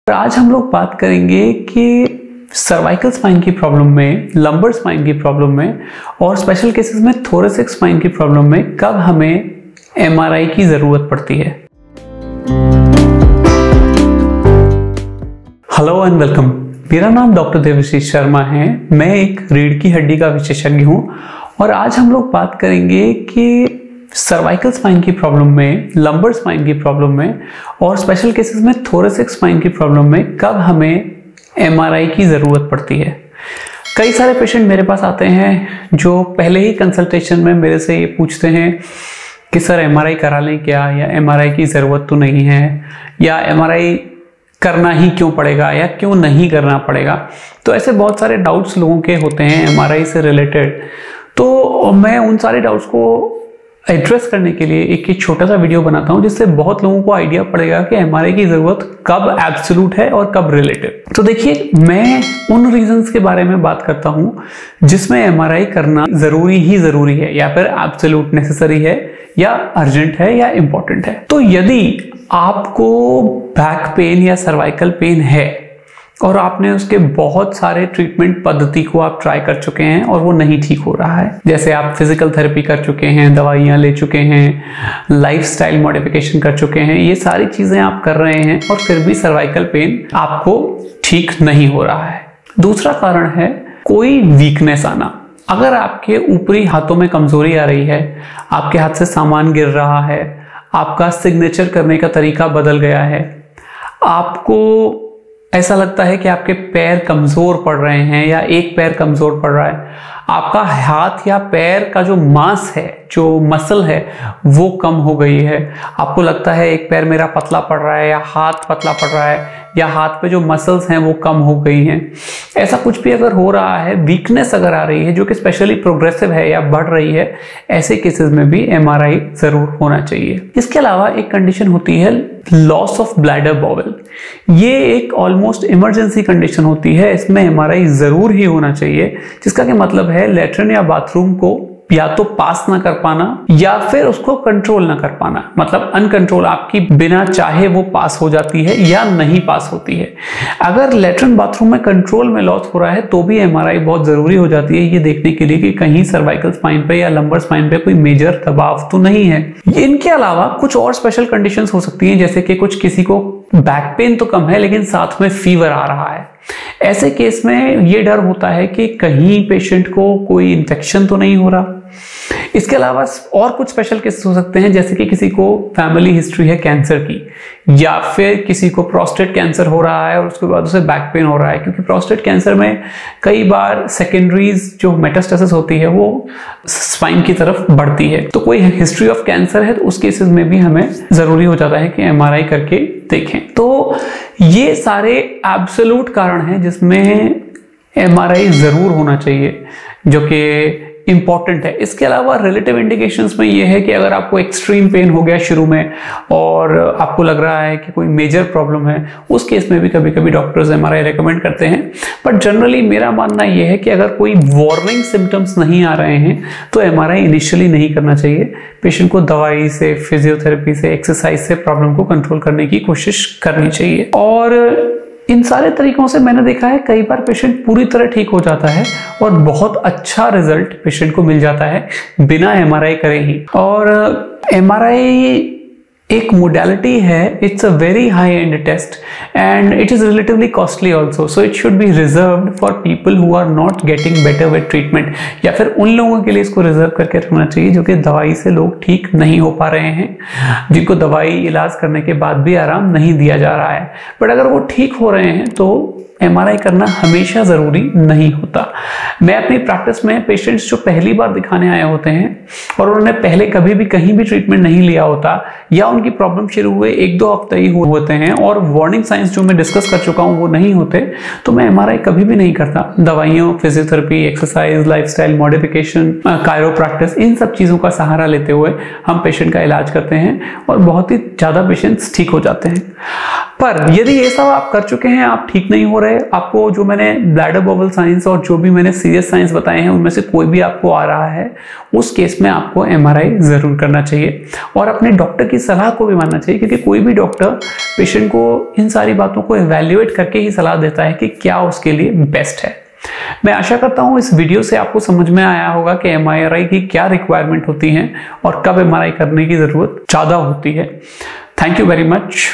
आज हम लोग बात करेंगे कि सर्वाइकल स्पाइन की प्रॉब्लम में, लंबर स्पाइन की प्रॉब्लम में और स्पेशल केसेस में थोरेसिक स्पाइन की प्रॉब्लम में कब हमें एमआरआई की जरूरत पड़ती है। Hello and welcome. मेरा नाम डॉक्टर देवाशीष शर्मा है। मैं एक रीढ़ की हड्डी का विशेषज्ञ हूं और आज हम लोग बात करेंगे कि सर्वाइकल स्पाइन की प्रॉब्लम में, लंबर स्पाइन की प्रॉब्लम में और स्पेशल केसेस में थोरेसिक स्पाइन की प्रॉब्लम में कब हमें एमआरआई की ज़रूरत पड़ती है। कई सारे पेशेंट मेरे पास आते हैं जो पहले ही कंसल्टेशन में मेरे से ये पूछते हैं कि सर एमआरआई करा लें क्या, या एमआरआई की ज़रूरत तो नहीं है, या एमआरआई करना ही क्यों पड़ेगा या क्यों नहीं करना पड़ेगा। तो ऐसे बहुत सारे डाउट्स लोगों के होते हैं एमआरआई से रिलेटेड। तो मैं उन सारे डाउट्स को एड्रेस करने के लिए एक छोटा सा वीडियो बनाता हूं जिससे बहुत लोगों को आइडिया पड़ेगा कि एमआरआई की जरूरत कब एब्सोल्यूट है और कब रिलेटिव। तो देखिए, मैं उन रीजंस के बारे में बात करता हूं जिसमें एमआरआई करना जरूरी है या फिर एब्सोल्यूट नेसेसरी है या अर्जेंट है या इंपॉर्टेंट है। तो यदि आपको बैक पेन या सर्वाइकल पेन है और आपने उसके बहुत सारे ट्रीटमेंट पद्धति को आप ट्राई कर चुके हैं और वो नहीं ठीक हो रहा है, जैसे आप फिजिकल थेरेपी कर चुके हैं, दवाइयाँ ले चुके हैं, लाइफस्टाइल मॉडिफिकेशन कर चुके हैं, ये सारी चीजें आप कर रहे हैं और फिर भी सर्वाइकल पेन आपको ठीक नहीं हो रहा है। दूसरा कारण है कोई वीकनेस आना। अगर आपके ऊपरी हाथों में कमजोरी आ रही है, आपके हाथ से सामान गिर रहा है, आपका सिग्नेचर करने का तरीका बदल गया है, आपको ऐसा लगता है कि आपके पैर कमजोर पड़ रहे हैं या एक पैर कमजोर पड़ रहा है, आपका हाथ या पैर का जो मांस है, जो मसल है, वो कम हो गई है, आपको लगता है एक पैर मेरा पतला पड़ रहा है या हाथ पतला पड़ रहा है या हाथ पे जो मसल्स हैं वो कम हो गई हैं, ऐसा कुछ भी अगर हो रहा है, वीकनेस अगर आ रही है जो कि स्पेशली प्रोग्रेसिव है या बढ़ रही है, ऐसे केसेस में भी एमआरआई जरूर होना चाहिए। इसके अलावा एक कंडीशन होती है लॉस ऑफ ब्लैडर बॉवल। ये एक ऑलमोस्ट इमरजेंसी कंडीशन होती है, इसमें एमआरआई जरूर ही होना चाहिए, जिसका क्या मतलब है लैट्रिन या बाथरूम को या तो पास ना कर पाना या फिर उसको कंट्रोल ना कर पाना, मतलब अनकंट्रोल, आपकी बिना चाहे वो पास हो जाती है या नहीं पास होती है। अगर लैट्रिन बाथरूम में कंट्रोल में लॉस हो रहा है तो भी एमआरआई बहुत जरूरी हो जाती है, ये देखने के लिए कि कहीं सर्वाइकल स्पाइन पे या लंबर स्पाइन पे कोई मेजर दबाव तो नहीं है। इनके अलावा कुछ और स्पेशल कंडीशंस हो सकती हैं, जैसे कि किसी को बैक पेन तो कम है लेकिन साथ में फीवर आ रहा है। ऐसे केस में ये डर होता है कि कहीं पेशेंट को कोई इन्फेक्शन तो नहीं हो रहा। इसके अलावा और कुछ स्पेशल केसेस हो सकते हैं, जैसे कि किसी को फैमिली हिस्ट्री है कैंसर की, या फिर किसी को प्रोस्टेट कैंसर हो रहा है और उसके बाद उसे बैक पेन हो रहा है, क्योंकि प्रोस्टेट कैंसर में कई बार सेकेंडरीज जो मेटास्टेसिस होती है वो स्पाइन की तरफ बढ़ती है। तो कोई हिस्ट्री ऑफ कैंसर है तो उस केसेस में भी हमें जरूरी हो जाता है कि एमआरआई करके देखें। तो ये सारे एब्सोल्यूट कारण हैं जिसमें एमआरआई जरूर होना चाहिए, जो कि इंपॉर्टेंट है। इसके अलावा रिलेटिव इंडिकेशंस में ये है कि अगर आपको एक्सट्रीम पेन हो गया शुरू में और आपको लग रहा है कि कोई मेजर प्रॉब्लम है, उस केस में भी कभी कभी डॉक्टर्स एमआरआई रेकमेंड करते हैं। बट जनरली मेरा मानना ये है कि अगर कोई वार्निंग सिम्टम्स नहीं आ रहे हैं तो एमआरआई इनिशियली नहीं करना चाहिए। पेशेंट को दवाई से, फिजियोथेरेपी से, एक्सरसाइज से प्रॉब्लम को कंट्रोल करने की कोशिश करनी चाहिए। और इन सारे तरीकों से मैंने देखा है कई बार पेशेंट पूरी तरह ठीक हो जाता है और बहुत अच्छा रिजल्ट पेशेंट को मिल जाता है बिना एमआरआई करे ही। और एमआरआई एक मोडालिटी है, it's a very high end test and it is relatively costly also, so it should be reserved for people who are not getting better with treatment, या फिर उन लोगों के लिए इसको रिजर्व करके रखना चाहिए जो कि दवाई से लोग ठीक नहीं हो पा रहे हैं, जिनको दवाई इलाज करने के बाद भी आराम नहीं दिया जा रहा है। बट अगर वो ठीक हो रहे हैं तो एमआरआई करना हमेशा जरूरी नहीं होता। मैं अपनी प्रैक्टिस में पेशेंट्स जो पहली बार दिखाने आए होते हैं और उन्होंने पहले कभी भी कहीं भी ट्रीटमेंट नहीं लिया होता या उनकी प्रॉब्लम शुरू हुए 1-2 हफ्ते ही होते हैं और वार्निंग साइंस जो मैं डिस्कस कर चुका हूं वो नहीं होते, तो मैं एमआरआई कभी भी नहीं करता। दवाइयों, physiotherapy, exercise, lifestyle modification, chiropractic, इन सब चीजों का सहारा लेते हुए हम पेशेंट का इलाज करते हैं और बहुत ही ज्यादा पेशेंट्स ठीक हो जाते हैं। पर यदि ये सब आप कर चुके हैं, आप ठीक नहीं हो रहे, आपको जो मैंने ब्लैडर बबल साइंस और जो भी मैंने सीरियस साइंस बताए हैं उनमें से कोई भी आपको आ रहा है, उस केस में आपको एमआरआई जरूर करना चाहिए और अपने डॉक्टर की सलाह सलाह को भी मानना चाहिए, क्योंकि कोई भी डॉक्टर पेशेंट को इन सारी बातों को इवैल्यूएट करके ही सलाह देता है कि क्या उसके लिए बेस्ट है। मैं आशा करता हूं इस वीडियो से आपको समझ में आया होगा कि MRI की क्या रिक्वायरमेंट होती है और कब MRI करने की जरूरत ज्यादा होती है। Thank you very much.